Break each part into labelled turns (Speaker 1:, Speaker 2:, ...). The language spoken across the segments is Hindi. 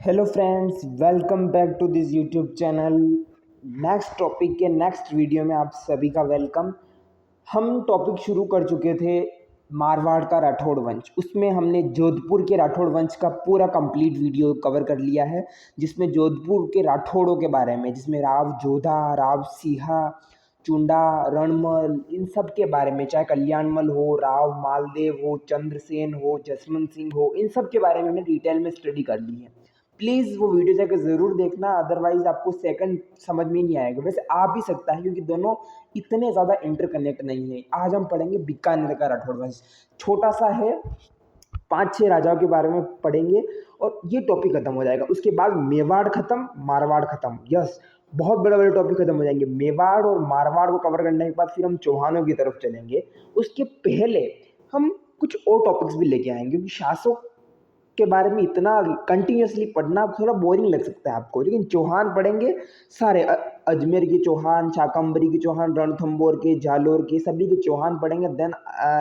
Speaker 1: Hello friends, welcome back to this YouTube channel. Next topic के नेक्स्ट वीडियो में आप सभी का वेलकम। हम टॉपिक शुरू कर चुके थे मारवाड़ का राठौड़ वंश। उसमें हमने जोधपुर के राठौड़ वंश का पूरा कंप्लीट वीडियो कवर कर लिया है, जिसमें जोधपुर के राठौड़ों के बारे में, जिसमें राव जोधा, राव सिंहा, चुंडा, रणमल, इन सब के बारे में, चाहे कल्याणमल हो, राव मालदेव हो, चंद्रसेन हो, जसवंत सिंह हो, इन सब के बारे में हमने डिटेल में स्टडी कर ली है। प्लीज़ वो वीडियो जाकर ज़रूर देखना, अदरवाइज आपको सेकंड समझ में नहीं आएगा। वैसे आ भी सकता है क्योंकि दोनों इतने ज़्यादा इंटरकनेक्ट नहीं है। आज हम पढ़ेंगे बीकानेर का राठौड़ वंश। छोटा सा है, 5-6 राजाओं के बारे में पढ़ेंगे और ये टॉपिक खत्म हो जाएगा। उसके बाद मेवाड़ खत्म, मारवाड़ खत्म। यस, बहुत बड़े बड़े टॉपिक खत्म हो जाएंगे। मेवाड़ और मारवाड़ को कवर करने के बाद फिर हम चौहानों की तरफ चलेंगे। उसके पहले हम कुछ और टॉपिक्स भी लेके आएंगे, क्योंकि शासक के बारे में इतना कंटिन्यूसली पढ़ना थोड़ा बोरिंग लग सकता है आपको, लेकिन चौहान पढ़ेंगे सारे, अजमेर के चौहान, शाकंभरी के चौहान, रणथंभौर के, जालोर के, सभी के चौहान पढ़ेंगे। देन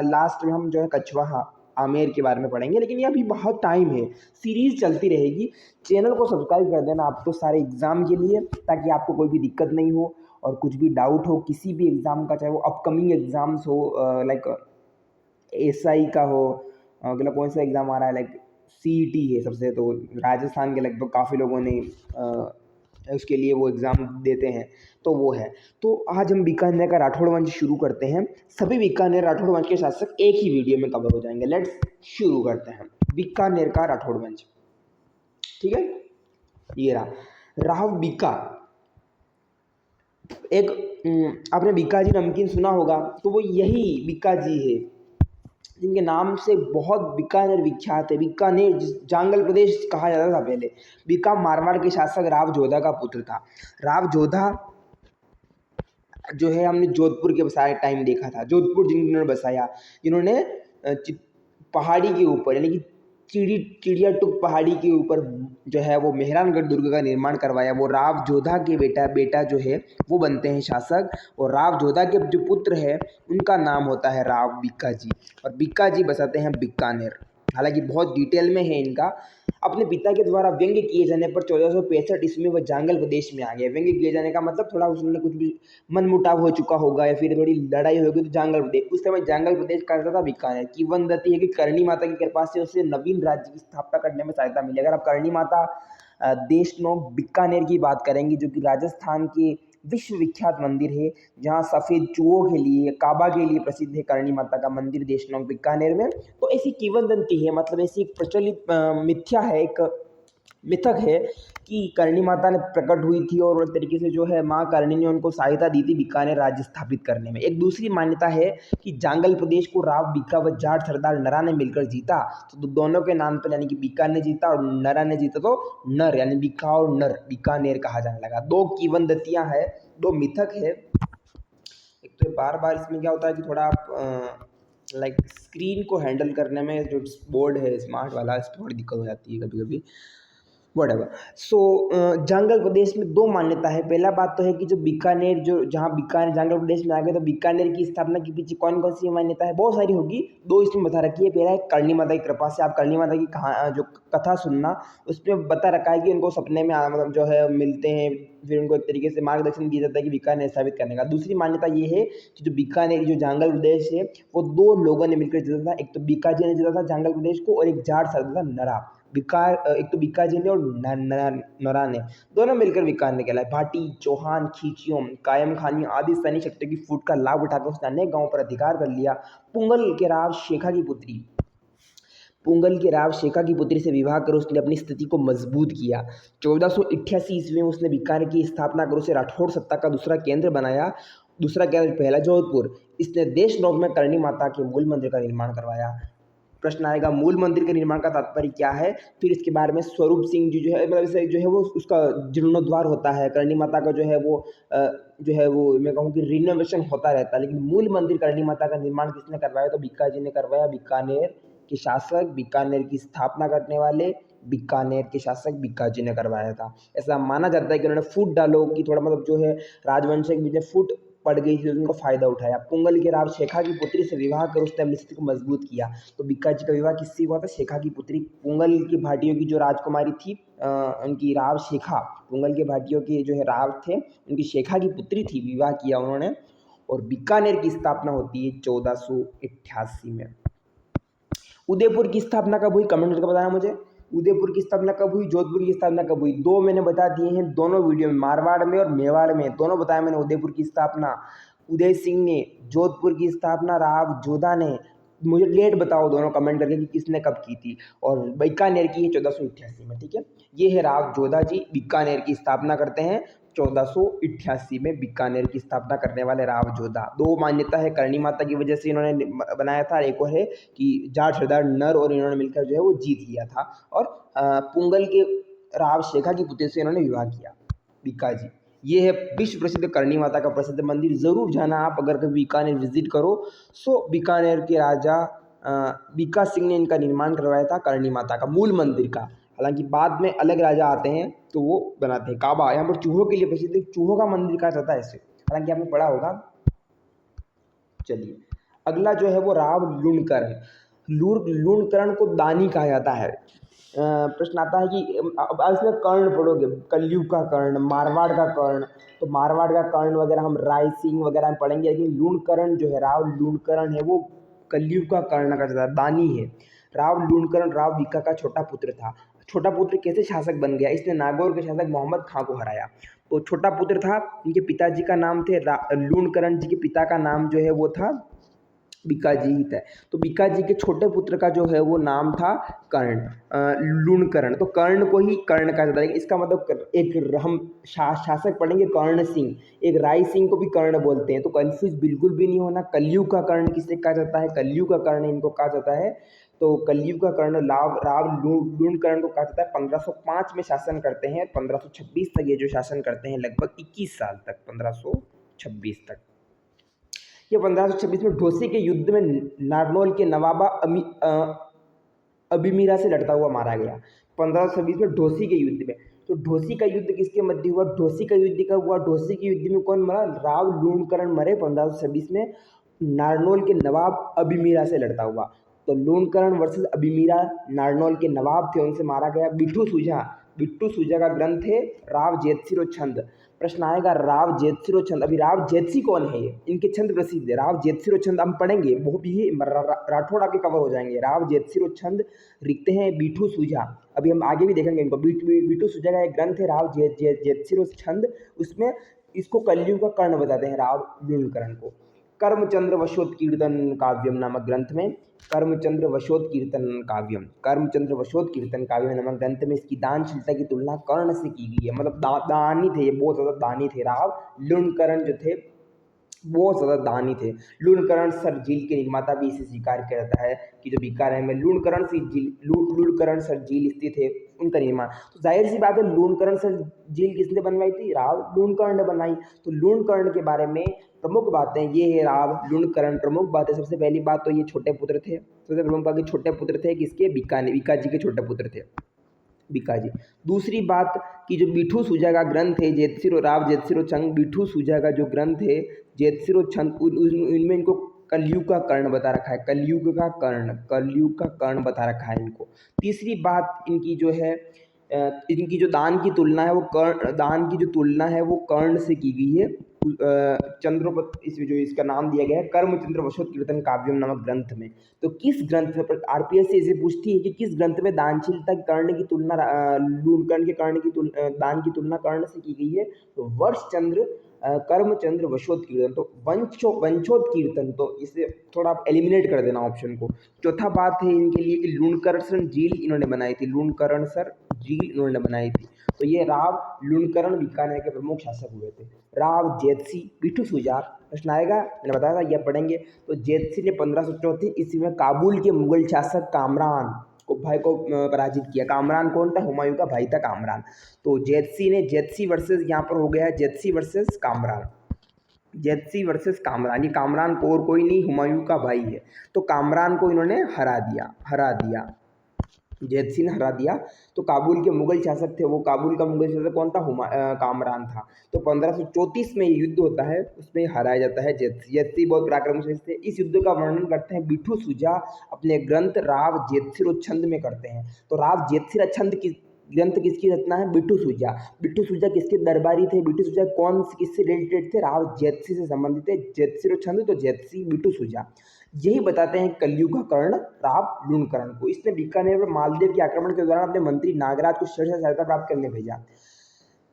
Speaker 1: लास्ट में हम जो है कछवाहा, आमेर के बारे में पढ़ेंगे। लेकिन ये अभी बहुत टाइम है, सीरीज चलती रहेगी। चैनल को सब्सक्राइब कर देना आप तो सारे एग्जाम के लिए, ताकि आपको कोई भी दिक्कत नहीं हो। और कुछ भी डाउट हो किसी भी एग्ज़ाम का, चाहे वो अपकमिंग एग्ज़ाम्स हो, लाइक एसआई का हो, अगला कौन सा एग्ज़ाम आ रहा है, लाइक सीईटी है सबसे, तो राजस्थान के लगभग काफ़ी लोगों ने उसके लिए वो एग्ज़ाम देते हैं, तो वो है। तो आज हम बीकानेर का राठौड़ वंश शुरू करते हैं। सभी बीकानेर राठौड़ वंश के शासक एक ही वीडियो में कवर हो जाएंगे। लेट्स शुरू करते हैं बीकानेर का राठौड़ वंश। ठीक है, ये रहा राव बीका। एक आपने बीका जी नमकीन सुना होगा, तो वो यही बीका जी है, जिनके नाम से बहुत बीकानेर विख्यात है। बीकानेर जांगल प्रदेश कहा जाता था पहले। बीका मारवाड़ के शासक राव जोधा का पुत्र था। राव जोधा जो है, हमने जोधपुर के बसाए टाइम देखा था। जोधपुर जिन्होंने बसाया, जिन्होंने पहाड़ी के ऊपर, यानी कि चिड़िया टुक पहाड़ी के ऊपर जो है वो मेहरानगढ़ दुर्ग का निर्माण करवाया, वो राव जोधा के बेटा जो है वो बनते हैं शासक। और राव जोधा के जो पुत्र है उनका नाम होता है राव बीका जी, और बीका जी बसाते हैं बीकानेर। हालांकि बहुत डिटेल में है इनका। अपने पिता के द्वारा व्यंग्य किए जाने पर 1465 ईस्वी में वह जांगल प्रदेश में आ गए। व्यंग्य किए जाने का मतलब थोड़ा उसने कुछ भी मनमुटाव हो चुका होगा या फिर थोड़ी लड़ाई होगी, तो जांगल प्रदेश, उस समय जांगल प्रदेश कहता था बीकानेर। किंवदंती है कि करणी माता की कृपा से उसे नवीन राज्य की स्थापना करने में सहायता मिली। अगर आप करणी माता देशनोक बीकानेर की बात करेंगे, जो कि राजस्थान के विश्व विख्यात मंदिर है, जहाँ सफ़ेद चूहों के लिए, काबा के लिए प्रसिद्ध है करणी माता का मंदिर देशनोक बीकानेर में। तो ऐसी किंवदंती है, मतलब ऐसी एक प्रचलित मिथ्या है, एक मिथक है कि करणी माता ने प्रकट हुई थी और एक तरीके से जो है माँ करणी ने उनको सहायता दी थी बीकानेर राज्य स्थापित करने में। एक दूसरी मान्यता है कि जांगल प्रदेश को राव बीका व जाट सरदार नरा ने मिलकर जीता, तो दोनों के नाम पर, यानी कि बीका ने जीता और नरा ने जीता, तो नर यानी बीका और नर बीकानेर कहा जाने लगा। दो किंवदंतियां हैं, दो मिथक है। एक तो बार बार इसमें क्या होता है कि थोड़ा आप लाइक स्क्रीन को हैंडल करने में, जो बोर्ड है स्मार्ट वाला, इस पर थोड़ी दिक्कत हो जाती है कभी कभी, वटेवर। सो जांगल प्रदेश में दो मान्यता है। पहला बात तो है कि जो बीकानेर, जो जहाँ बीकानेर जांगल प्रदेश में आ गए, तो बीकानेर की स्थापना के पीछे कौन कौन सी मान्यता है, बहुत सारी होगी, दो इसमें बता रखी है। पहला है करणी माता की कृपा से। आप करणी माता की जो कथा सुनना, उसमें बता रखा है कि उनको सपने में मतलब जो है मिलते हैं, फिर उनको एक तरीके से मार्गदर्शन दिया जाता है कि बीकानेर स्थापित करने का। दूसरी मान्यता ये है कि जो बीकानेर, जो जांगल प्रदेश है, वो दो लोगों ने मिलकर जीता था। एक तो बीका जी ने जीता था जांगल प्रदेश को, और एक जाट सरदार था नरा। एक तो बीका जी ने और नरा ने, दोनों मिलकर बीकानेर कहलाए। भाटी, चौहान, खींचियों, कायम खानी आदि सैनिक शक्तियों की फूट का लाभ उठाकर उसने अनेक गांवों पर अधिकार कर लिया। पुंगल के राव शेखा की पुत्री से विवाह कर उसने अपनी स्थिति को मजबूत किया। 1488 ईस्वी में उसने बीकानेर की स्थापना कर उसे राठौड़ सत्ता का दूसरा केंद्र बनाया। दूसरा केंद्र पहला जोधपुर। इसने देशनोक में करणी माता के मूल मंदिर का निर्माण करवाया। प्रश्न आएगा मूल मंदिर के निर्माण का तात्पर्य क्या है, फिर इसके बारे में स्वरूप सिंह जी जो है, मतलब इसे जो है वो उसका जीर्णोद्वार होता है, करणी माता का जो है वो मैं कहूँ कि रिनोवेशन होता रहता है। लेकिन मूल मंदिर करणी माता का निर्माण किसने करवाया, तो बीका जी ने करवाया। बीकानेर के शासक, बीकानेर की स्थापना करने वाले बीकानेर के शासक बीका जी ने करवाया था। ऐसा माना जाता है कि उन्होंने फूट डालो कि थोड़ा मतलब जो है राजवंश के बीच में फूट पड़ गई थी तो उनको फ़ायदा उठाया। पुंगल के राव शेखा की पुत्री से विवाह कर उसने अपनी स्थिति को मजबूत किया। तो बीका जी का विवाह किससे हुआ था? शेखा की पुत्री पुंगल की भाटियों की जो राजकुमारी थी, उनकी राव शेखा, पुंगल के भाटियों के जो है राव थे, उनकी शेखा की पुत्री थी, विवाह किया उन्होंने। और बीकानेर की स्थापना होती है 1488 में। उदयपुर की स्थापना कब हुई? कमेंट करके बताना मुझे। उदयपुर की स्थापना कब हुई? जोधपुर की स्थापना कब हुई? दो मैंने बता दिए हैं दोनों वीडियो में, मारवाड़ में और मेवाड़ में, दोनों बताया मैंने। उदयपुर की स्थापना उदय सिंह ने, जोधपुर की स्थापना राव जोधा ने। मुझे डेट बताओ दोनों कमेंट करके कि किसने कब की थी। और बीकानेर की है 1488 में, ठीक है। ये है राव जोधा जी, बीकानेर की स्थापना करते हैं 1488 में। बीकानेर की स्थापना करने वाले राव जोधा। दो मान्यता है, करणी माता की वजह से इन्होंने बनाया था, एक और है कि जाट सरदार नर और इन्होंने मिलकर जो है वो जीत लिया था। और पुंगल के राव शेखा की पुत्री से इन्होंने विवाह किया, बीका जी। ये है विश्व प्रसिद्ध करणी माता का प्रसिद्ध मंदिर, ज़रूर जाना आप अगर कभी बीकानेर विजिट करो। सो बीकानेर के राजा बीका सिंह ने इनका निर्माण करवाया था, करणी माता का मूल मंदिर का। हालांकि बाद में अलग राजा आते हैं तो वो बनाते हैं। काबा यहाँ पर चूहों के लिए प्रसिद्ध, चूहों का मंदिर कहा जाता है इसे, हालांकि आपने पढ़ा होगा। चलिए अगला जो है वो राव लूणकरण। लूणकरण को दानी कहा जाता है। प्रश्न आता है कि अब इसमें कर्ण पढ़ोगे, कलयुग का कर्ण, मारवाड़ का कर्ण, तो मारवाड़ का कर्ण वगैरह हम राय सिंह वगैरह में पढ़ेंगे, लेकिन लूणकरण जो है, राव लूणकरण है, वो कलयुग का कर्ण का ज़्यादा दानी है। राव लूणकरण राव बीका का छोटा पुत्र था। छोटा पुत्र कैसे शासक बन गया? इसने नागौर के शासक मोहम्मद खां को हराया। तो छोटा पुत्र था, इनके पिताजी का नाम थे लूणकरण जी के पिता का नाम जो है वो था बीका जी ही था। तो बीका जी के छोटे पुत्र का जो है वो नाम था कर्ण, लूणकरण। तो कर्ण को ही कर्ण कहा जाता है। इसका मतलब एक हम शासक पढ़ेंगे कर्ण सिंह, एक राय सिंह को भी कर्ण बोलते हैं। तो कंफ्यूज बिल्कुल भी नहीं होना। कलयुग का कर्ण किसे कहा जाता है? कलयुग का कर्ण इनको कहा जाता है। तो कलयुग का कर्ण राव लूणकरण को कहा जाता है। 1505 में शासन करते हैं, 1526 तक ये जो शासन करते हैं, लगभग 21 साल तक, 1526 तक। ये 1526 में ढोसी के युद्ध में नारनौल के नवाबा अबिमीरा से लड़ता हुआ मारा गया। 1526 में ढोसी के युद्ध में। तो ढोसी का युद्ध किसके मध्य हुआ? ढोसी का युद्ध कब हुआ? ढोसी के युद्ध में कौन मरा? राव लूणकरण मरे 1526 में, नारनौल के नवाब अबिमीरा से लड़ता हुआ। तो लूणकरण वर्सेस अबिमीरा, नारनौल के नवाब थे, उनसे मारा गया। बिट्टू सूजा का ग्रंथ है राव जेतसिरो छंद। प्रश्न आएगा राव जेतसिरो छंद। अभी राव जेतसी कौन है? ये इनके छंद प्रसिद्ध है। राव जेतसिरो छंद हम पढ़ेंगे, वो भी राठौड़ आपके कवर हो जाएंगे। राव जेतसिरो छंद लिखते हैं बिट्टू सूजा। अभी हम आगे भी देखेंगे इनको। बिट्टू सूजा का एक ग्रंथ है राव जेतसिरो छंद, उसमें इसको कलयुग का कर्ण बताते हैं राव लूणकरण को। कर्मचंद्र वशोत कीर्तन काव्यम नामक ग्रंथ में, कर्मचंद्र वशोत कीर्तन काव्यम नामक ग्रंथ में इसकी दानशीलता की तुलना कर्ण से की गई है। मतलब दानी थे, ये बहुत ज़्यादा दानी थे। राव लूणकरण जो थे बहुत ज़्यादा दानी थे। लूणकरण सर झील के निर्माता भी इसे स्वीकार किया जाता है कि जो बीकानेर में लूणकरण सर झील स्थित है, उनका निर्माण। तो जाहिर सी बात है, लूणकरण सर झील किसने बनवाई थी? राव लूणकर्ण ने बनाई। तो लूणकर्ण के बारे में प्रमुख बातें ये है, राव लूणकर्ण प्रमुख बातें। सबसे पहली बात तो ये छोटे पुत्र थे, सबसे प्रमुख बात, छोटे पुत्र थे किसके? बीका जी के छोटे पुत्र थे बीका जी। दूसरी बात कि जो बिट्टू सूजा का ग्रंथ है राव जेतसिरो छंद, बिट्टू सूजा का जो ग्रंथ है जेतसिरो छंद, इनमें इनको कलयुग का कर्ण बता रखा है। कलयुग का कर्ण बता रखा है इनको। तीसरी बात इनकी जो है, इनकी जो दान की तुलना है वो कर्ण से की गई है। इसमें जो इसका नाम दिया गया है कर्मचंद्र वशोत कीर्तन काव्यम नामक ग्रंथ में। तो किस ग्रंथ में, आरपीएस से इसे पूछती है कि किस ग्रंथ में दानशीलता कर्ण की तुलना लूणकर्ण के दान की तुलना कर्ण से की गई है? तो वर्षचंद्र कर्मचंद्र वशोत कीर्तन। तो वंशोत कीर्तन, तो इसे थोड़ा आप एलिमिनेट कर देना ऑप्शन को। चौथा बात है इनके लिए कि लूणकरण झील इन्होंने बनाई थी। तो ये राव लूणकरण बीकानेर के प्रमुख शासक हुए थे। राव जेतसी, बिट्टू सूजा, प्रश्न आएगा, मैंने बताया था, यह पढ़ेंगे। तो जेतसी ने 1534 ईस्वी में काबुल के मुगल शासक कामरान को पराजित किया। कामरान कौन था? हुमायूं का भाई था कामरान। तो जेतसी वर्सेस, यहाँ पर हो गया जेतसी वर्सेस कामरान। ये कामरान को और कोई नहीं, हुमायूं का भाई है। तो कामरान को इन्होंने हरा दिया। जैतसी ने हरा दिया। तो काबुल के मुगल शासक थे, वो काबुल का मुगल शासक कौन था? कामरान था। तो 1534 में ये युद्ध होता है, उसमें हराया जाता है जैतसी। जैतसी बहुत पराक्रमशाली थे। इस युद्ध का वर्णन करते हैं बिठू सुजा अपने ग्रंथ राव जेतसिरोच्छंद में करते हैं। तो राव जेतसिरोच्छंद की ग्रंथ किसकी रचना है? बिट्टू सुजा। बिट्टू सुजा किसके दरबारी थे? बिट्टू सुजा किससे रिलेटेड थे? राव जेतसी से संबंधित थे। जेतसिरोच्छंद तो जेतसी, बिट्टू सुजा। यही बताते हैं कलयुग का कर्ण राव लूणकरण को। इसने बीकानेर पर मालदेव के आक्रमण के दौरान अपने मंत्री नागराज को शीर्ष सहायता प्राप्त करने भेजा।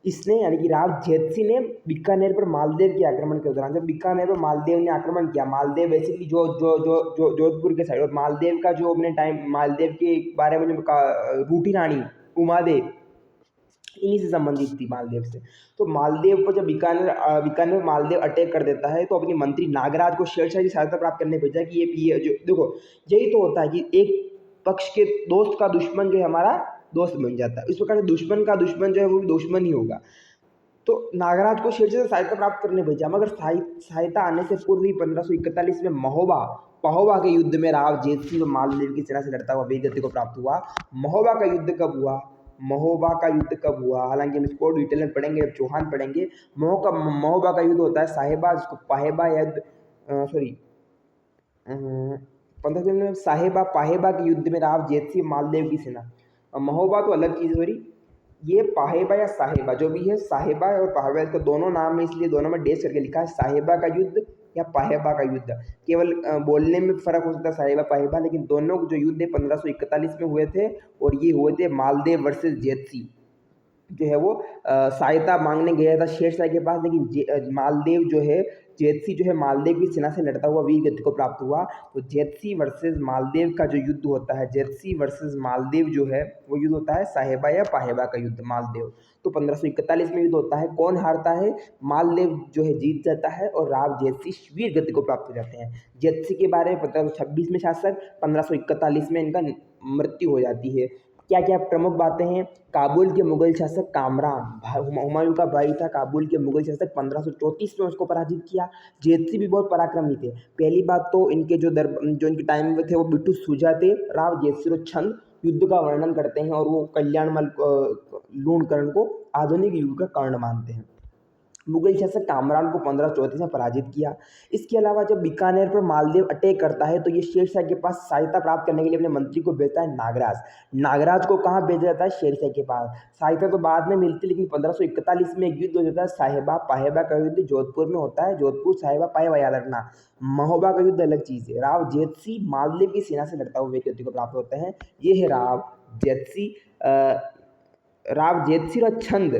Speaker 1: इसने यानी कि राव जेतसी ने बीकानेर पर मालदेव के आक्रमण के दौरान, जब बीकानेर पर मालदेव ने आक्रमण किया, मालदेव बेसिकली जो जो जो जो जोधपुर के साइड, और मालदेव का जो अपने टाइम मालदेव के बारे में जो रूठी रानी उमादेव इन्हीं से संबंधित थी, मालदेव से। तो मालदेव पर जब बीकानेर में मालदेव अटैक कर देता है, तो अपनी मंत्री नागराज को शेरशाह की सहायता प्राप्त करने भेजा कि ये जो देखो, यही तो होता है कि एक पक्ष के दोस्त का दुश्मन जो है हमारा दोस्त बन जाता है। इस प्रकार से दुश्मन का दुश्मन जो है वो भी दुश्मन ही होगा। तो नागराज को शेरशाह से सहायता प्राप्त करने भेजा, मगर सहायता आने से पूर्व ही 1541 में पहोबा के युद्ध में राव जेतसी व मालदेव की सेना से लड़ता हुआ वीरगति को प्राप्त हुआ। महोबा का युद्ध कब हुआ? महोबा का युद्ध कब हुआ? हालांकि हम इसको डिटेल में पढ़ेंगे, जब चौहान पढ़ेंगे। महोबा का युद्ध होता है साहेबा, जिसको पाहेबा युद्ध, सॉरी 15 में साहेबा पाहेबा के युद्ध में राव जेतसी मालदेव की सेना। महोबा तो अलग चीज़, सॉरी ये पाहेबा या साहेबा जो भी है, साहेबा और पाहेबा, इसका दोनों नाम है, इसलिए दोनों में डेश करके लिखा है। साहेबा का युद्ध या पाहेबा का युद्ध, केवल बोलने में फर्क हो सकता है साहेबा पाहेबा, लेकिन दोनों जो युद्ध 1541 में हुए थे, और ये हुए थे मालदेव वर्सेस जेतसी। जो है वो सहायता मांगने गया था शेरशाह के पास, लेकिन मालदेव जो है, जेतसी जो है मालदेव की सेना से लड़ता हुआ वीर गति को प्राप्त हुआ। तो जेतसी वर्सेस मालदेव का जो युद्ध होता है, जेतसी वर्सेस मालदेव जो है वो युद्ध होता है साहेबा या पाहेबा का युद्ध, मालदेव। तो 1541 में युद्ध होता है। कौन हारता है? मालदेव जो है जीत जाता है, और राव जेतसी वीर गति को प्राप्त हो जाते हैं। जेतसी के बारे में 1526 में शासक, 1541 में इनका मृत्यु हो जाती है। क्या क्या प्रमुख बातें हैं? काबुल के मुगल शासक कामरान, हुमायूं का भाई था, काबुल के मुगल शासक, 1534 में उसको पराजित किया। जेतसी भी बहुत पराक्रमी थे। पहली बात तो इनके जो इनके टाइम में थे वो बिट्टू सुजा थे। राव जेतसिरोच्छंद युद्ध का वर्णन करते हैं, और वो कल्याणमल लूणकरण को आधुनिक युग का कर्ण मानते हैं। मुगल शासक कामरान को 1534 में पराजित किया। इसके अलावा जब बीकानेर पर मालदेव अटैक करता है, तो ये शेरशाह के पास सहायता प्राप्त करने के लिए अपने मंत्री को भेजता है नागराज। नागराज को कहाँ भेजा जाता है? शेरशाह के पास। सहायता तो बाद में मिलती, लेकिन 1541 में एक युद्ध हो जाता है साहेबा पाहेबा का युद्ध, जोधपुर में होता है। जोधपुर साहेबा पाहेबा याद रखना। महोबा का युद्ध अलग चीज़ है। राव जेतसी मालदेव की सेना से लड़ता हुआ वीरगति को प्राप्त होते हैं। ये है राव जेतसिरोच्छंद।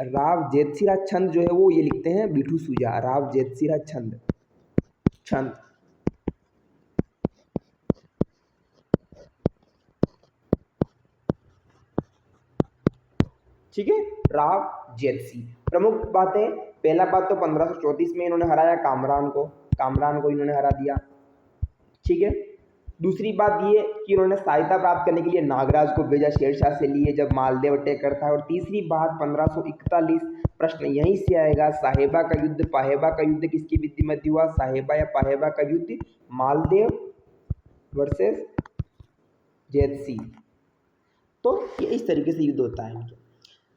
Speaker 1: राव जेतसिरोच्छंद जो है वो ये लिखते हैं बिठू सुजा। राव जेतसिरोच्छंद छंद। ठीक है, राव जेतसी। प्रमुख बातें, पहला बात तो 1534 में इन्होंने हराया कामरान को इन्होंने हरा दिया। ठीक है, दूसरी बात ये कि इन्होंने सहायता प्राप्त करने के लिए नागराज को भेजा शेरशाह से लिए जब मालदेव अटैक करता है। और तीसरी बात 1541, प्रश्न यहीं से आएगा, साहेबा का युद्ध पाहेबा का युद्ध किसकी विधि मध्य हुआ? साहेबा या पाहेबा का युद्ध, मालदेव वर्सेस जेतसी। तो ये इस तरीके से युद्ध होता है।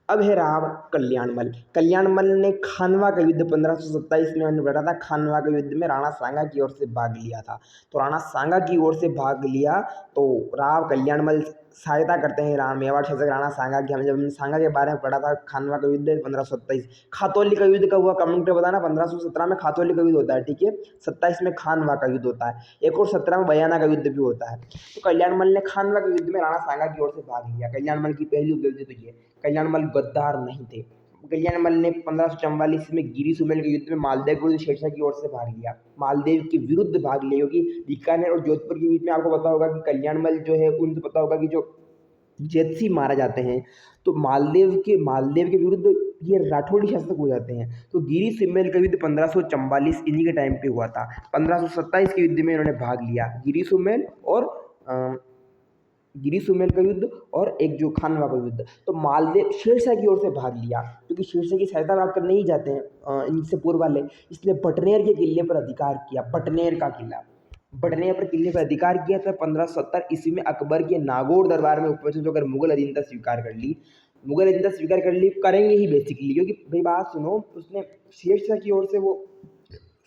Speaker 1: अब है राव कल्याणमल ने खानवा का युद्ध 1527 में मैंने बताया था। खानवा के युद्ध में राणा सांगा की ओर से भाग लिया था। तो राणा सांगा की ओर से भाग लिया, तो राव कल्याणमल सहायता करते हैं मेवाड़ शासक राणा सांगा की। हम जब सांगा के बारे में पढ़ा था, खानवा का युद्ध 1527। खातौली का युद्ध कब हुआ? कमेंट में बताना। 1517 में खातौली का युद्ध होता है, ठीक है। 27 में खानवा का युद्ध होता है। एक और 17 में बयाना का युद्ध भी होता है। तो कल्याणमल ने खानवा के युद्ध में राणा सांगा की ओर से भाग लिया। कल्याणमल की पहली उपलब्धि तो ये, कल्याणमल गद्दार नहीं थे। कल्याणमल ने 1544 में गिरी सुमेल के युद्ध में मालदेव के विरुद्ध शेरशाह की ओर से भाग लिया, मालदेव के विरुद्ध भाग लिया। क्योंकि बीकानेर और जोधपुर के बीच में आपको पता होगा कि कल्याणमल जो है, उनको पता होगा कि जो जेतसी मारा जाते हैं, तो मालदेव के विरुद्ध ये राठौड़ी शासक हो जाते हैं। तो गिरी सुमेल का युद्ध 1544 इन्हीं के टाइम पे हुआ था। 1527 के युद्ध में इन्होंने भाग लिया, गिरी सुमेल का युद्ध और एक जो खानवा का युद्ध। तो मालदेव शेरशाह की ओर से भाग लिया, क्योंकि शेरशाह की सहायता प्राप्त करने ही जाते हैं इनसे पूर्व वाले, इसलिए बटनेर के किले पर अधिकार किया। बटनेर का किला, भट्ट ने यहाँ पर किले पर अधिकार किया था। 1570 ईस्वी में अकबर के नागौर दरबार में उपस्थित होकर मुगल अधीनता स्वीकार कर ली। मुगल अधीनता स्वीकार कर ली, करेंगे ही बेसिकली, क्योंकि भाई बात सुनो, उसने शेरशाह की ओर से वो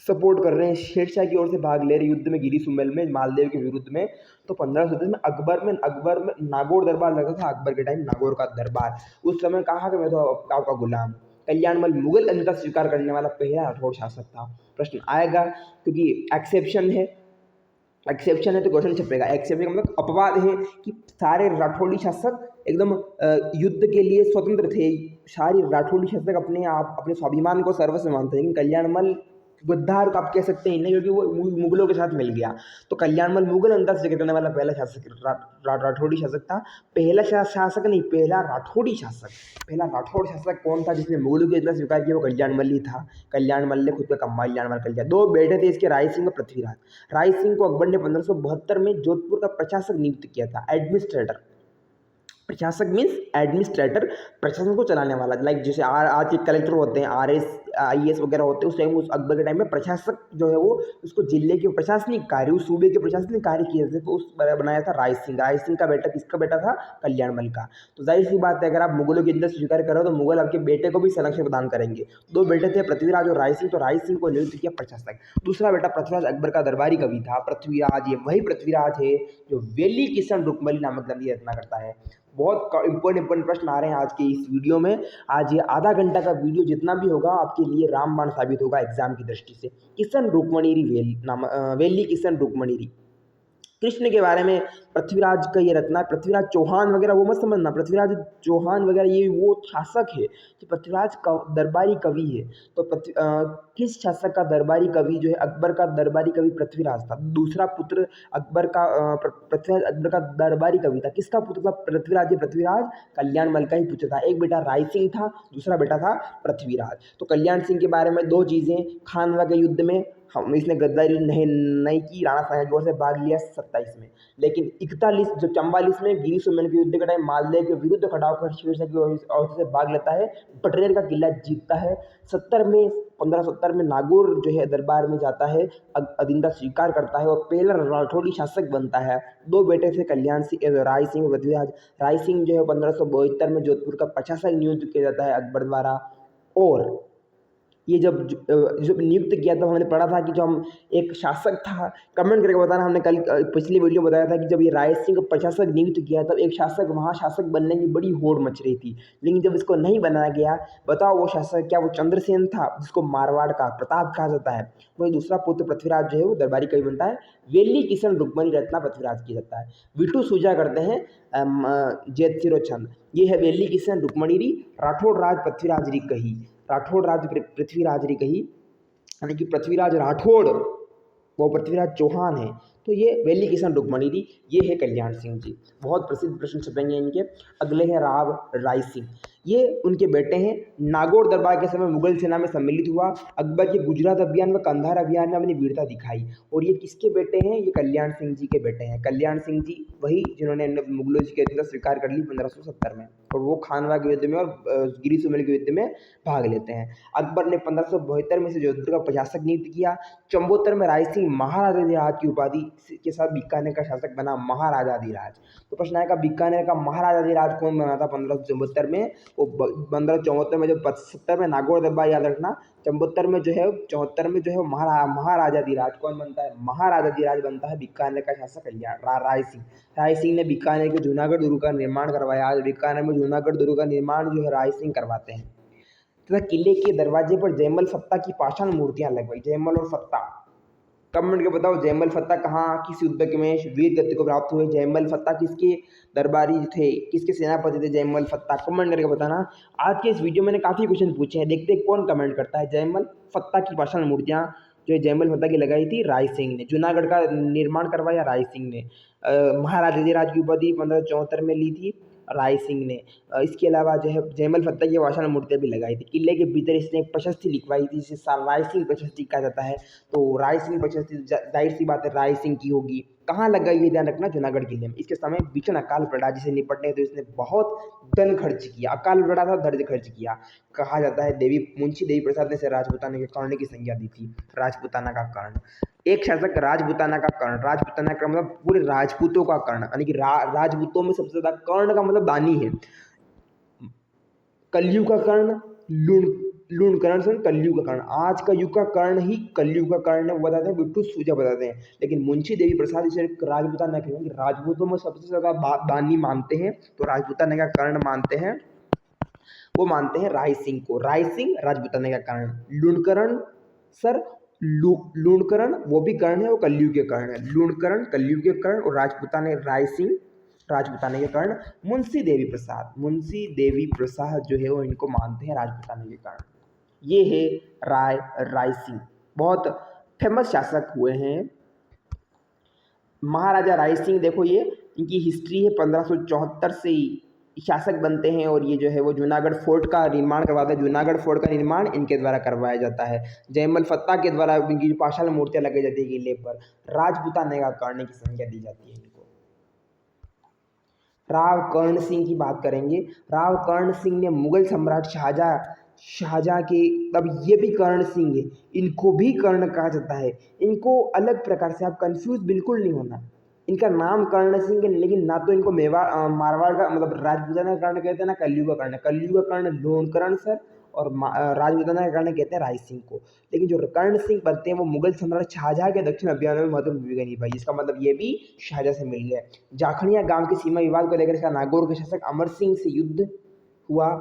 Speaker 1: सपोर्ट कर रहे हैं, शेरशाह की ओर से भाग ले रहे युद्ध में गिरी सुमेल में मालदेव के विरुद्ध में। तो 1537 में अकबर में नागौर दरबार लगता था, अकबर के टाइम नागौर का दरबार। उस समय कहा कि मैं तो आपका गुलाम। कल्याणमल मुगल अधीनता स्वीकार करने वाला पहला राठौड़ शासक था। प्रश्न आएगा, क्योंकि एक्सेप्शन है, तो क्वेश्चन छपेगा। एक्सेप्शन का मतलब अपवाद है कि सारे राठौड़ी शासक एकदम युद्ध के लिए स्वतंत्र थे। सारे राठौड़ी शासक अपने आप अपने स्वाभिमान को सर्वस्व मानते हैं, लेकिन कल्याणमल गद्दार को आप कह सकते हैं नहीं, क्योंकि वो मुगलों के साथ मिल गया। तो कल्याणमल मुगल अधीनता स्वीकार करने वाला पहला शासक राठौड़ी शासक था। पहला शासक नहीं, पहला राठौड़ी शासक। पहला राठौड़ शासक कौन था जिसने मुगलों की अधीनता स्वीकार किया? वो कल्याणमल ही था। कल्याणमल ने खुद का कल्याणमल कर लिया। दो बेटे थे इसके, राय सिंह और पृथ्वीराज। राय सिंह को अकबर ने 1572 में जोधपुर का प्रशासक नियुक्त किया था, एडमिनिस्ट्रेटर। प्रशासक मीन्स एडमिनिस्ट्रेटर, प्रशासन को चलाने वाला। लाइक जैसे आज के कलेक्टर होते हैं, RS IAS वगैरह होते हैं, उस टाइम उस अकबर के टाइम में प्रशासक जो है वो उसको जिले के प्रशासनिक कार्य, उस सूबे के प्रशासनिक कार्य किए थे। तो उस बनाया था राय सिंह। राय सिंह का बेटा किसका बेटा था? कल्याणमल का। तो जाहिर सी बात है, अगर आप मुगलों की अधीनता स्वीकार करो तो मुगल आपके बेटे को भी संरक्षण प्रदान करेंगे। दो बेटे थे, पृथ्वीराज और राय सिंह। तो राय सिंह को नियुक्त किया प्रशासक। दूसरा बेटा पृथ्वीराज अकबर का दरबारी कवि था। पृथ्वीराज, ये वही पृथ्वीराज है जो वेली किशन रुक्मणी नामक ग्रंथ की रचना करता है। बहुत इंपॉर्टेंट प्रश्न आ रहे हैं आज के इस वीडियो में। आज ये आधा घंटा का वीडियो जितना भी होगा आपके लिए रामबाण साबित होगा एग्जाम की दृष्टि से। किशन रुक्मणीरी वेली किशन रुक्मणीरी। कृष्ण के बारे में पृथ्वीराज का ये रचना, पृथ्वीराज चौहान वगैरह वो मत समझना, पृथ्वीराज चौहान वगैरह ये वो शासक है कि पृथ्वीराज का दरबारी कवि है। तो किस शासक का दरबारी कवि जो है? अकबर का दरबारी कवि पृथ्वीराज था। दूसरा पुत्र अकबर का पृथ्वीराज अकबर का दरबारी कवि था। किसका पुत्र था? पृथ्वीराज। पृथ्वीराज कल्याणमल का ही पुत्र था। एक बेटा राय सिंह था, दूसरा बेटा था पृथ्वीराज। तो कल्याण सिंह के बारे में दो चीज़ें, खानवा के युद्ध में इसने गद्दारी नहीं की, राणा साहेब से भाग लिया 27 में, लेकिन 41 जो 44 में गिरी सुमेल के युद्ध के टाइम मालदेव के विरुद्ध खड़ा होकर शेरशाह की ओर से भाग लेता है, पटनेर का किला जीतता है। 1570 में नागौर जो है दरबार में जाता है, अधीनता स्वीकार करता है और पहला राठौड़ी शासक बनता है। दो बेटे थे कल्याण सिंह, राय सिंह और पृथ्वीराज। राय सिंह जो है 1572 में जोधपुर का प्रशासक नियुक्त किया जाता है अकबर द्वारा। और ये जब नियुक्त किया तब हमने पढ़ा था कि जो हम एक शासक था, कमेंट करके बताना। हमने कल पिछली वीडियो में बताया था कि जब ये राय सिंह को प्रशासक नियुक्त किया तब एक शासक वहाँ शासक बनने की बड़ी होड़ मच रही थी, लेकिन जब इसको नहीं बनाया गया, बताओ वो शासक क्या? वो चंद्रसेन था, जिसको मारवाड़ का प्रताप कहा जाता है। वही दूसरा पुत्र पृथ्वीराज जो है वो दरबारी कवि बनता है। वेली किशन रुक्मणी रत्ना पृथ्वीराज किया जाता है। विटू सूजा करते हैं जैत सिरो छंद। ये है वेली किशन रुक्मणी राठौड़ राज पृथ्वीराज री कही। राठौड़ राज पृथ्वीराज री कही, यानी कि पृथ्वीराज राठौड़ वो पृथ्वीराज चौहान है। तो ये वेली किशन रुक्मणी, ये है कल्याण सिंह जी। बहुत प्रसिद्ध प्रश्न छपेंगे इनके। अगले हैं राव राय सिंह, ये उनके बेटे हैं। नागौर दरबार के समय मुगल सेना में सम्मिलित हुआ। अकबर के गुजरात अभियान व कंधार अभियान में अपनी वीरता दिखाई। और ये किसके बेटे हैं? ये कल्याण सिंह जी के बेटे हैं। कल्याण सिंह जी वही जिन्होंने मुगलों की अधीनता स्वीकार कर ली 1570 में, और वो खानवा के युद्ध में और गिरी सुमेल के युद्ध में भाग लेते हैं। अकबर ने 1572 में से जोधपुर का प्रशासक नियुक्त किया। 74 में राय सिंह महाराजाधिराज की उपाधि के साथ बीकानेर का शासक बना, महाराजाधिराज। तो प्रश्न आएगा बीकानेर का महाराजाधिराज कौन बना था 1574 में? वो 1574 में, जब 75 में नागौर दरबार याद रखना, 74 में जो है 74 में जो है महाराजाधिराज कौन बनता है? महाराजाधिराज बनता है बीकानेर का शासक राय सिंह। राय सिंह ने बीकानेर के जूनागढ़ दुर्ग का निर्माण करवाया। आज बीकानेर में जूनागढ़ दुर्ग का निर्माण जो है राय सिंह करवाते हैं। तथा किले के दरवाजे पर जयमल फत्ता की पाषाण मूर्तियां लगवाई। जयमल और फत्ता, कमेंट के बताओ जयमल फत्ता कहाँ किस युद्ध में वीर गति को प्राप्त हुए? जयमल फत्ता किसके दरबारी थे, किसके सेनापति थे जयमल फत्ता? कमेंट करके बताना। आज के इस वीडियो में मैंने काफ़ी क्वेश्चन पूछे हैं, देखते हैं कौन कमेंट करता है। जयमल फत्ता की पाषाण मूर्तियाँ जो है जयमल फत्ता की लगाई थी राय सिंह ने। जूनागढ़ का निर्माण करवाया राय सिंह ने। महाराजाधिराज की उपाधि 1574 में ली थी राय सिंह ने। इसके अलावा जो है जयमल फत्ता की पाषाण मूर्तियाँ भी लगाई थी। किले के भीतर इसने एक प्रशस्ति लिखवाई थी जिसे राय सिंह प्रशस्ति कहा जाता है। तो राय सिंह प्रशस्ति जाहिर सी बात है राय सिंह की होगी। कहाँ लगा ये ध्यान रखना, जूनागढ़ किले में। इसके समय भीषण अकाल पड़ा जिसे निपटने तो इसने बहुत धन खर्च किया, अकाल पड़ा था, धन खर्च किया। कहा जाता है देवी मुंशी देवी प्रसाद ने इसे राजपूताना के कर्ण की संज्ञा दी थी। राजपूताना का कर्ण, एक शासक राजपूताना का कर्ण, राजपूताना का मतलब पूरे राजपूतों का कर्ण, यानी कि राजपूतों में सबसे ज्यादा कर्ण का मतलब दानी है। कलयुग का कर्ण लूण कर्ण से कलयुग का कर्ण, आज का युग का कर्ण ही कलयुग का कर्ण है, वो बताते हैं, बिट्टू सूजा बताते हैं। लेकिन मुंशी देवी प्रसाद इसे राजपूताना कहेंगे, राजपूतों में सबसे ज्यादा दानी मानते हैं तो राजपूताना का कर्ण मानते हैं, वो मानते हैं राय सिंह को। राय सिंह राजपूताना का कर्ण। लूणकरण सर लूणकरण वो भी कर्ण है, वो कलयुग के कर्ण है। लूणकरण कलयुग के कर्ण और राजपूताना राय सिंह राजपूताना के कर्ण। मुंशी देवी प्रसाद जो है वो इनको मानते हैं राजपूताना के कर्ण। ये है राय सिंह, बहुत फेमस शासक हुए हैं महाराजा राय सिंह। देखो ये इनकी हिस्ट्री है, 1574 से शासक बनते हैं और ये जो है वो जूनागढ़ फोर्ट का निर्माण करवाते हैं। जूनागढ़ फोर्ट का निर्माण इनके द्वारा करवाया जाता है। जयमल फत्ता के द्वारा इनकी जो पाषाण मूर्तियां लगाई जाती है किले पर। राजपूताना का कर्ण की संज्ञा दी जाती है इनको। राव कर्ण सिंह की बात करेंगे। राव कर्ण सिंह ने मुगल सम्राट शाहजहां के, तब ये भी कर्ण सिंह है, इनको भी कर्ण कहा जाता है। इनको अलग प्रकार से आप कंफ्यूज बिल्कुल नहीं होना, इनका नाम कर्ण सिंह है, लेकिन ना तो इनको मारवाड़ का मतलब राजपूताना का कर्ण कहते हैं, ना कलयुग का कर्ण। कलयुग का कर्ण लोणकरण सर और राजपूताना का कर्ण कहते हैं राय सिंह को। लेकिन जो कर्ण सिंह बनते हैं वो मुगल सम्राट शाहजहां के दक्षिण अभियान में महत्वपूर्ण भूमिका निभाई। इसका मतलब ये भी शाहजहां से मिल गया। जाखड़िया गांव के सीमा विवाद को लेकर इसका नागौर के शासक अमर सिंह से युद्ध हुआ,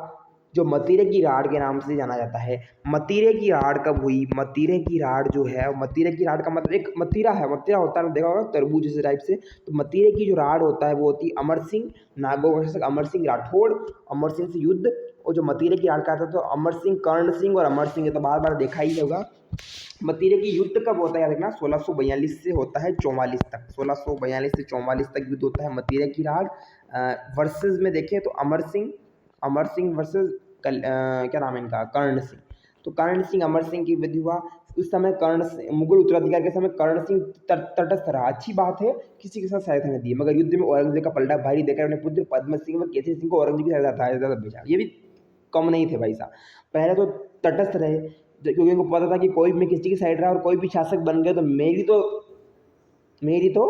Speaker 1: जो मतीरे की राड़ के नाम से जाना जाता है। मतीरे की राड़ कब हुई? मतीरे की राड़ जो है, मतीरे की राड़ का मतलब एक मतीरा है, मतीरा होता है देखा होगा तरबूज जैसे टाइप से। तो मतीरे की जो राड़ होता है वो होती है अमर सिंह, नागौर का शासक अमर सिंह राठौड़, अमर सिंह से युद्ध। और जो मतीरे की राड़ का था तो अमर सिंह, कर्ण सिंह और अमर सिंह, तो बार बार देखा ही होगा। मतीरे की युद्ध कब होता है याद रखना, 1642 से होता है 44 तक। 1642 से 44 तक युद्ध होता है मतीरे की राड़। वर्सेस में देखें तो अमर सिंह वर्सेस क्या नाम है इनका, कर्ण सिंह। तो कर्ण सिंह अमर सिंह की युद्ध हुआ। उस समय मुगल उत्तराधिकार के समय कर्ण सिंह तटस्थ रहा। अच्छी बात है, किसी के साथ सहायता नहीं दी, मगर युद्ध में औरंगजेब का पलटा भारी देकर अपने पुत्र पद्म सिंह व केसरी सिंह को औरंगजेब की सहायता भेजा। ये भी कम नहीं थे भाई साहब। पहले तो तटस्थ रहे, क्योंकि उनको पता था कि कोई भी किसी की साइड रहा और कोई भी शासक बन गया तो मेरी तो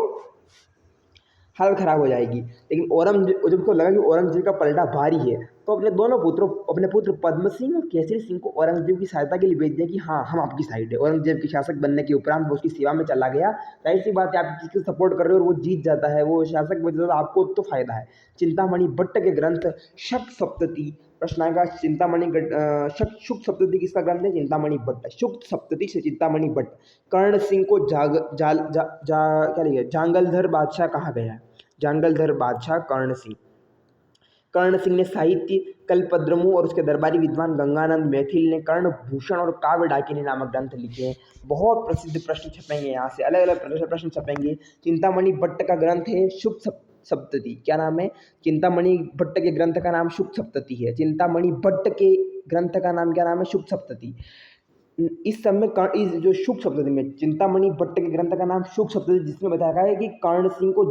Speaker 1: हालत खराब हो जाएगी। लेकिन औरंगजेब, जब उसको लगा कि औरंगजेब का पलटा भारी है, तो अपने पुत्र पद्म सिंह और केसरी सिंह को औरंगजेब की सहायता के लिए भेज दिया कि हाँ हम आपकी साइड है। औरंगजेब के शासक बनने के उपरांत वो उसकी सेवा में चला गया। जाहिर सी बात है, आप किसी को सपोर्ट कर रहे हो और वो जीत जाता है, वो शासक बन जाता है, आपको तो फायदा है। चिंतामणि भट्ट के ग्रंथ शक सप्तति, प्रश्न आएगा शुक सप्तति किसका ग्रंथ है? चिंतामणि भट्ट। शुक सप्तति से चिंतामणि भट्ट। कर्ण सिंह को जांगलधर बादशाह कहा गया। जांगलधर बादशाह कर्ण सिंह ने साहित्य कल्पद्रुमु और उसके दरबारी विद्वान गंगानंद मैथिल ने कर्ण भूषण और काव्य डाकिनी नामक ग्रंथ लिखे हैं। बहुत प्रसिद्ध प्रश्न छपेंगे यहाँ से, अलग अलग प्रश्न छपेंगे। चिंतामणि भट्ट का ग्रंथ है शुक सप्तति। क्या नाम है? चिंतामणि भट्ट के ग्रंथ का नाम शुक सप्तति है। चिंतामणि भट्ट के ग्रंथ का नाम क्या नाम है? शुक सप्तति। इस समय इस जो शुक सप्तति में चिंतामणि भट्ट के ग्रंथ का नाम शुक सप्तति, जिसमें बताया गया है कि कर्ण सिंह को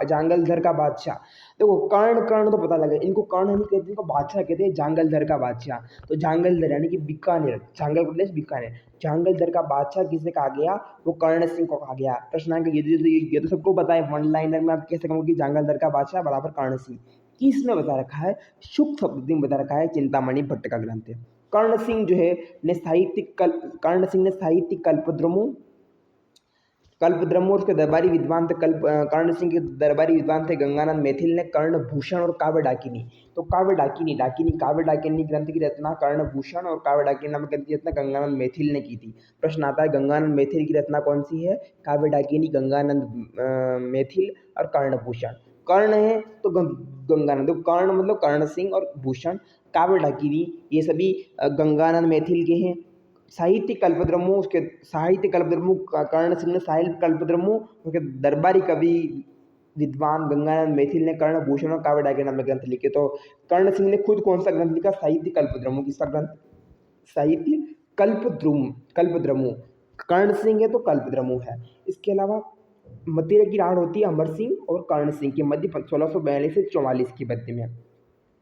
Speaker 1: जांगलधर का बादशाह। देखो कर्ण तो पता लगे, इनको कर्ण नहीं कहते, इनको बादशाह कहते हैं, जांगलधर का बादशाह। तो जांगलधर यानी कि बीकानेर, जांगल प्रदेश बीकानेर, जांगलधर का बादशाह किसे कहा गया? वो कर्ण सिंह को कहा गया। प्रश्न ये तो सबको पता है, वन लाइनर में आप कैसे कहोगे कि जांगलधर का बादशाह बराबर कर्ण सिंह। किसने बता रखा है? शुक सप्तति में बता रखा है, चिंतामणि भट्ट का ग्रंथ है। कर्ण सिंह जो है कर्ण सिंह ने साहित्यिक कल्पद्रुमु उसके दरबारी विद्वान थे। कर्ण सिंह के दरबारी विद्वान थे गंगानंद मैथिल ने कर्ण भूषण और काव्य डाकिनी। तो काव्य डाकिनी ग्रंथ की रचना कर्ण भूषण और काव्य डाकिनी नामक ग्रंथ की रचना गंगानंद मैथिल ने की थी। प्रश्न आता है गंगानंद मैथिल की रचना कौन सी है? काव्य डाकिनी, गंगानंद मैथिल और कर्ण भूषण। कर्ण है तो गंगानंद, तो कर्ण मतलब कर्ण सिंह और भूषण, काव्य डाकिनी ये सभी गंगानंद मैथिल के हैं। साहित्य कल्पद्रुमु कर्ण सिंह ने साहित्य कल्पद्रुमु उसके दरबारी कवि विद्वान गंगानंद मैथिल ने कर्ण भूषण और काव्य डाकिनी नामक ग्रंथ लिखे। तो कर्ण सिंह ने खुद कौन सा ग्रंथ लिखा? साहित्य कल्पद्रुमु। किसका ग्रंथ? साहित्य कल्पद्रुमु। कर्ण सिंह है तो कल्पद्रुमु है। इसके अलावा मतीरे की राड़ होती है अमर सिंह और कर्ण सिंह के मध्य 1642 से 44 के मध्य में।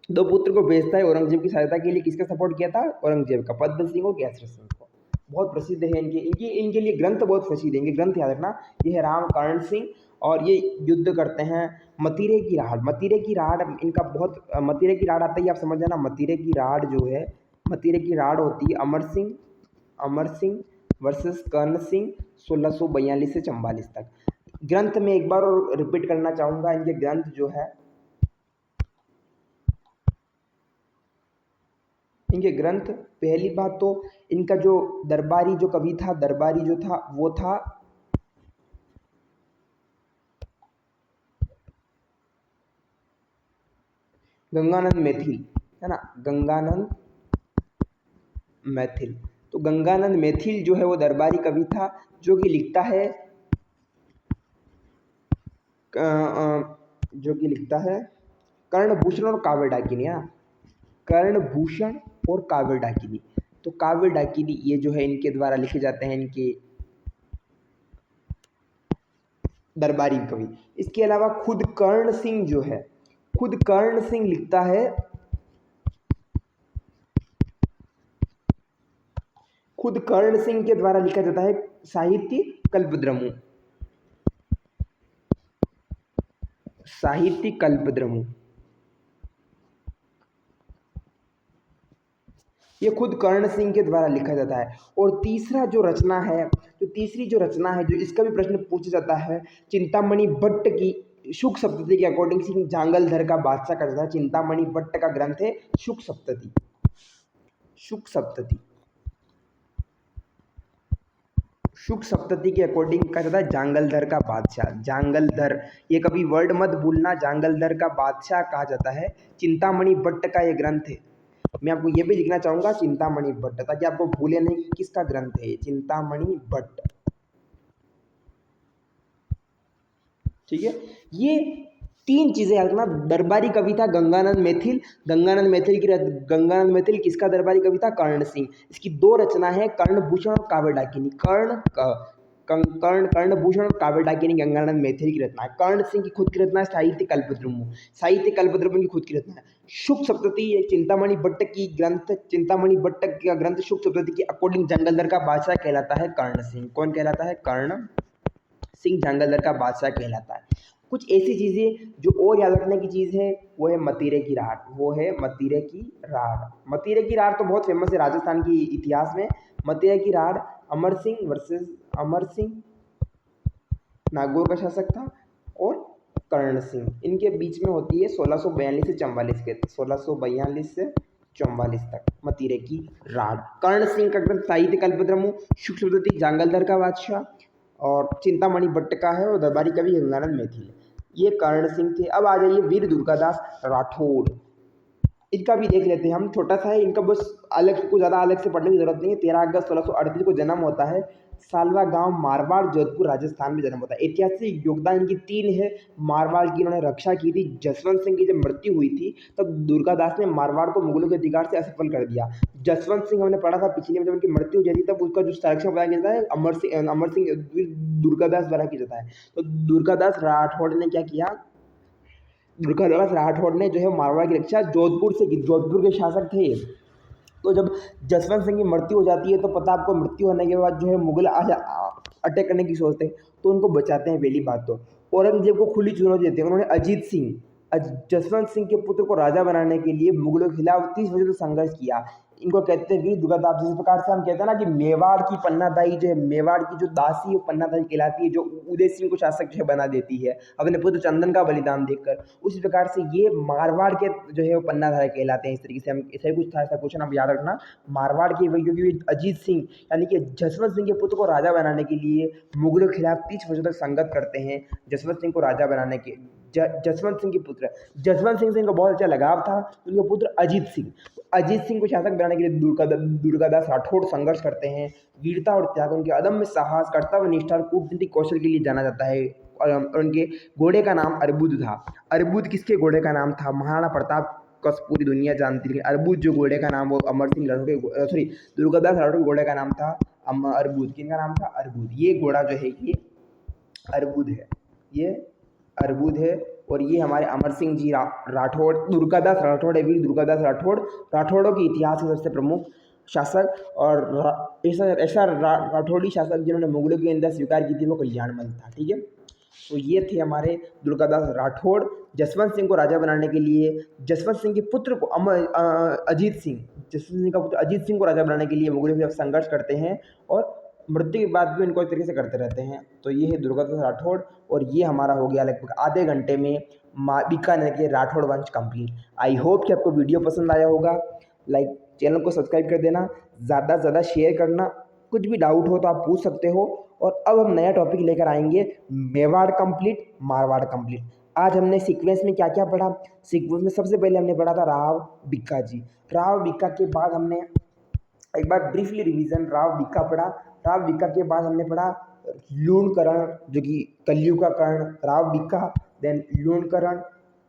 Speaker 1: दो पुत्र को भेजता है औरंगजेब की सहायता के लिए। किसका सपोर्ट किया था? औरंगजेब का, पद्म सिंह और केसर सिंह को। बहुत प्रसिद्ध है इनके इनके इनके लिए ग्रंथ बहुत प्रसिद्ध है। इनके ग्रंथ याद रखना, ये है राम कर्ण सिंह, और ये युद्ध करते हैं मतीरे की राड़। मतीरे की राड़ इनका बहुत, मतीरे की राड़ आता ही आप समझ जाना। मतीरे की राड़ जो है, मतीरे की राड़ होती है अमर सिंह वर्सेस कर्ण सिंह 1642 से 44 तक। ग्रंथ में एक बार और रिपीट करना चाहूँगा, इनके ग्रंथ जो है, इनके ग्रंथ, पहली बात तो इनका जो दरबारी जो कवि था, दरबारी जो था वो था गंगानंद मैथिल, है ना, गंगानंद मैथिल। तो गंगानंद मैथिल जो है वो दरबारी कवि था, जो कि लिखता है कर्णभूषण और काव्य डाकिनी, है ना, कर्णभूषण और काव्य डाकिनी। तो काव्य डाकिनी ये जो है इनके द्वारा लिखे जाते हैं, इनके दरबारी कवि। इसके अलावा खुद कर्ण सिंह जो है, खुद कर्ण सिंह लिखता है, खुद कर्ण सिंह के द्वारा लिखा जाता है साहित्य कल्पद्रुम, साहित्य कल्पद्रुम। ये खुद कर्ण सिंह के द्वारा लिखा जाता है। और तीसरा जो रचना है, तीसरी जो रचना है, जो इसका भी प्रश्न पूछा जाता है, चिंतामणि भट्ट की शुक सप्तती के अकॉर्डिंग सिंह जांगलधर का बादशाह करता है। चिंतामणि भट्ट का ग्रंथ है शुक सप्तती, शुक सप्तती, शुक सप्तती के अकॉर्डिंग कहा जाता है जांगलधर का बादशाह, जांगलधर, ये कभी वर्ड मत भूलना, जांगलधर का बादशाह कहा जाता है। चिंतामणि भट्ट का ये ग्रंथ है। मैं आपको ये भी लिखना चाहूँगा चिंतामणि भट्ट, ताकि आपको भूले नहीं कि किसका ग्रंथ है, चिंतामणि भट्ट। ठीक है, ये तीन चीजें याद रखना। दरबारी कवि था गंगानंद मैथिल, गंगानंद मैथिल किसका दरबारी कवि था? कर्ण सिंह। इसकी दो रचना है, कर्णभूषण और काव्य डाकिनी। कर्णभूषण और काव्य डाकिनी गंगानंद मैथिल की रचना है। कर्ण सिंह की खुद की रचना है साहित्य कल्पद्रुम, साहित्य कल्पद्रुम की खुद की रचना है। शुक सप्तती चिंतामणि भट्ट की ग्रंथ, चिंतामणि भट्ट का ग्रंथ शुक सप्तती के अकॉर्डिंग जांगलधर का बादशाह कहलाता है कर्ण सिंह। कौन कहलाता है? कर्ण सिंह जांगलधर का बादशाह कहलाता है। कुछ ऐसी चीज़ें जो और याद रखने की चीज़ है, वो है मतीरे की राड़, वो है मतीरे की राड़। मतीरे की राड़ तो बहुत फेमस है राजस्थान की इतिहास में। मतीरे की राड़ अमर सिंह वर्सेस अमर सिंह, नागौर का शासक था, और कर्ण सिंह, इनके बीच में होती है 1642 से 44 के, 1642 से 44 तक मतीरे की राड़। कर्ण सिंह का ग्रंथ साहित्य कल्पद्रुम, शुक सप्तती जांगलधर का बादशाह, और चिंतामणि भट्ट का है, और दरबारी कवि गंगानंद मैथिल। ये कर्ण सिंह थे। अब आ जाइए वीर दुर्गादास राठौड़, इनका भी देख लेते हैं हम। छोटा सा है इनका, बस अलग को ज़्यादा अलग से पढ़ने की जरूरत नहीं है। 13 अगस्त 1638 को जन्म होता है। सालवा गांव मारवाड़ जोधपुर राजस्थान में जन्म होता है। ऐतिहासिक योगदान इनकी 3 है। मारवाड़ की इन्होंने रक्षा की थी। जसवंत सिंह की जब मृत्यु हुई थी तब दुर्गादास ने मारवाड़ को मुगलों के अधिकार से असफल कर दिया। जसवंत सिंह हमने पढ़ा था पिछले में, जब उनकी मृत्यु हो जाती तब उसका जो संरक्षण बनाया जाता है अमर सिंह दुर्गादास द्वारा किया जाता है। तो दुर्गादास राठौड़ ने क्या किया? दुर्गादास राठौड़ ने जो है मारवाड़ की रक्षा जोधपुर से की। जोधपुर के शासक थे। तो जब जसवंत सिंह की मृत्यु हो जाती है तो पता आपको, मृत्यु होने के बाद जो है मुगल अटैक करने की सोचते हैं, तो उनको बचाते हैं। पहली बात तो औरंगजेब को खुली चुनौती देते हैं। उन्होंने अजीत सिंह, जसवंत सिंह के पुत्र को राजा बनाने के लिए मुगलों के खिलाफ 30 वर्षों तक संघर्ष किया। इनको कहते हैं वीर दुर्गादास। जिस प्रकार से हम कहते हैं ना कि मेवाड़ की पन्नादाई जो है, मेवाड़ की जो दासी है पन्नादाई कहलाती है, जो उदय सिंह को शासक जो है बना देती है अपने पुत्र चंदन का बलिदान देकर। उसी प्रकार से ये मारवाड़ के जो है वो पन्नाधारी कहलाते हैं। इस तरीके से हम, ऐसा ही कुछ था, ऐसा क्वेश्चन आप याद रखना। मारवाड़ के वही, क्योंकि अजीत सिंह यानी कि जसवंत सिंह के पुत्र को राजा बनाने के लिए मुगलों के खिलाफ 30 वर्षों तक संघर्ष करते हैं। जसवंत सिंह को राजा बनाने के, जसवंत सिंह के पुत्र, जसवंत सिंह से इनको बहुत अच्छा लगाव था। उनके पुत्र अजीत सिंह, अजीत सिंह को शासक बनाने के लिए दुर्गादास राठौड़ संघर्ष करते हैं। वीरता और त्याग, उनके अदम्य साहस, कर्तव्य निष्ठा और कूटनीतिक कौशल के लिए जाना जाता है। और उनके घोड़े का नाम अर्बुद था। अर्बुद किसके घोड़े का नाम था? महाराणा प्रताप का पूरी दुनिया जानती थी। अर्बुद जो घोड़े का नाम, वो अमर सिंह राठौड़ के, सॉरी, दुर्गादास राठौड़ के घोड़े का नाम था अर्बुद। किनका नाम था? अर्बुद। ये घोड़ा जो है ये अर्बुद है। ये अर्बुद है, और ये हमारे अमर सिंह जी राठौड़, दुर्गादास राठौड़ है, वीर दुर्गादास राठौड़, राठौड़ों के इतिहास के सबसे प्रमुख शासक, और ऐसा ऐसा राठौड़ी शासक जिन्होंने मुगलों के अंदर स्वीकार की थी वो कल्याणमल था। ठीक है, तो ये थे हमारे दुर्गादास राठौड़। जसवंत सिंह को राजा बनाने के लिए, जसवंत सिंह के पुत्र को अजीत सिंह, जसवंत सिंह का पुत्र अजीत सिंह को राजा बनाने के लिए मुगलों के खिलाफ संघर्ष करते हैं, और मृत्यु के बाद भी इनको इस तरीके से करते रहते हैं। तो ये है दुर्गादास राठौड़, और ये हमारा हो गया लगभग आधे घंटे में बीकानेर के राठौड़ वंश कंप्लीट। आई होप कि आपको वीडियो पसंद आया होगा। लाइक चैनल को सब्सक्राइब कर देना, ज़्यादा से ज़्यादा शेयर करना, कुछ भी डाउट हो तो आप पूछ सकते हो। और अब हम नया टॉपिक लेकर आएंगे, मेवाड़ कंप्लीट, मारवाड़ कंप्लीट। आज हमने सीक्वेंस में क्या क्या पढ़ा? सीक्वेंस में सबसे पहले हमने पढ़ा था राव बीका जी। राव बीका के बाद हमने एक बार ब्रीफली रिवीजन राव बीका पढ़ा। राव बीका के बाद हमने पढ़ा लूणकरण, जो कि कलयुग का कर्ण, राव बीका, देन लूणकरण।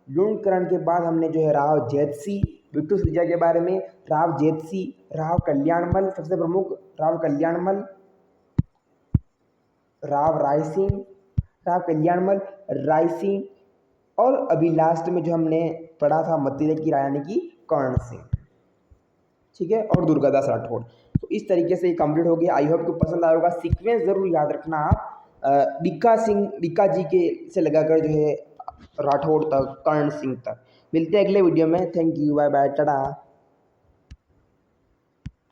Speaker 1: लूणकरण के बाद हमने जो है राव जैतसी, बिट्टू सुरजा के बारे में, राव जैतसी, राव कल्याणमल, सबसे प्रमुख राव कल्याणमल, राव राय सिंह, राव कल्याणमल, राय सिंह, और अभी लास्ट में जो हमने पढ़ा था मतीरे की रानी की कर्ण सिंह। ठीक है, और दुर्गादास राठौड़। तो इस तरीके से ये कंप्लीट हो गया। आई होप को पसंद आया होगा। सीक्वेंस ज़रूर याद रखना आप, बीका जी के से लगाकर जो है राठौड़ तक, कर्ण सिंह तक। मिलते हैं अगले वीडियो में। Thank you, bye bye, Tata.